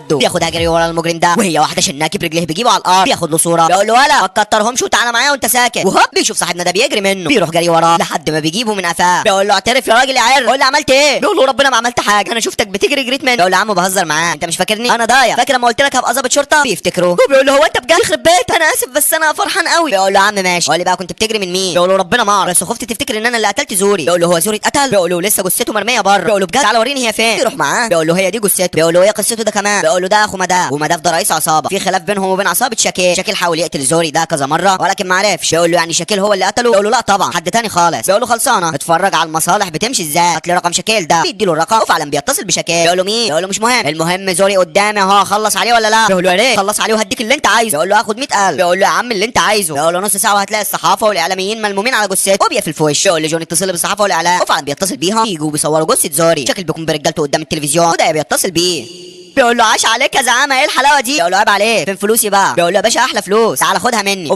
بياخدها جري ورا المجرم ده، وهي واحده شناكي برجليه بيجيبه على الارض، بياخد له صوره، بيقول له ولا ما تكترهمش وتعالى معايا وانت ساكت، وهوب بيشوف صاحبنا ده بيجري منه، بيروح جري وراه لحد ما بيجيبه من قفاه، بيقول له اعترف يا راجل يا عرق، بيقول له عملت ايه؟ بيقول له ربنا ما عملت حاجه، انا شفتك بتجري جريت مني، بيقول له يا عم بهزر معاه، انت مش فاكرني انا ضايع، فاكر لما قلت لك هبقى ظابط شرطه؟ بيفتكروا وبيقول له هو انت بجد يخرب بيت، انا اسف بس انا فرحان قوي، بيقول له يا عم ماشي، قول لي بقى كنت بتجري من مين؟ بيقول له ربنا ما اعرف، بس خفت تفتكر ان انا اللي قتلت زوري، بيقول له هو زوري اتقتل؟ بيقول له لسه جثته مرميه بره، بيقول له بجد تعالى وريني هي فين، يروح معاه، بيقول له هي دي جثته، بيقول له ايه قصته ده كمان، بيقول له ده اخو مداف، ومداف ده رئيس عصابه، في خلاف بينهم وبين عصابه شاكيل، شاكيل حاول يقتل زوري ده كذا مره ولكن ما عرفش، بيقول له يعني شاكيل هو اللي قتله؟ بيقول له لا طبعا حد تاني خالص، بيقول له خلصانه اتفرج على المصالح بتمشي ازاي، هات لي رقم شاكيل ده، بيدي له الرقم وفعلا بيتصل بشاكيل، بيقول له مين؟ بيقول له مش مهم، المهم زوري قدامي اهو، خلص عليه ولا لا؟ بيقول له يا ريت خلص عليه وهديك اللي انت عايزه، بيقول له هاخد 100,000، بيقول له يا عم اللي انت عايزه، بيقول له نص ساعه وهتلاقي الصحافه والاعلاميين ملمومين على جثته، وبيقفل في وشه، بيقول لجون اتصل بالصحافه والاعلام، وفعلا بيتصل بيها، يجوا بيصوروا جثه زوري، شكل بيكون برجالته قدام التلفزيون، وده بيتصل بيه، بيقول له عاش عليك يا زعامه ايه الحلاوه دي، بيقول له عيب عليك فين فلوسي بقى، بيقول له يا باشا احلى فلوس تعال خدها مني.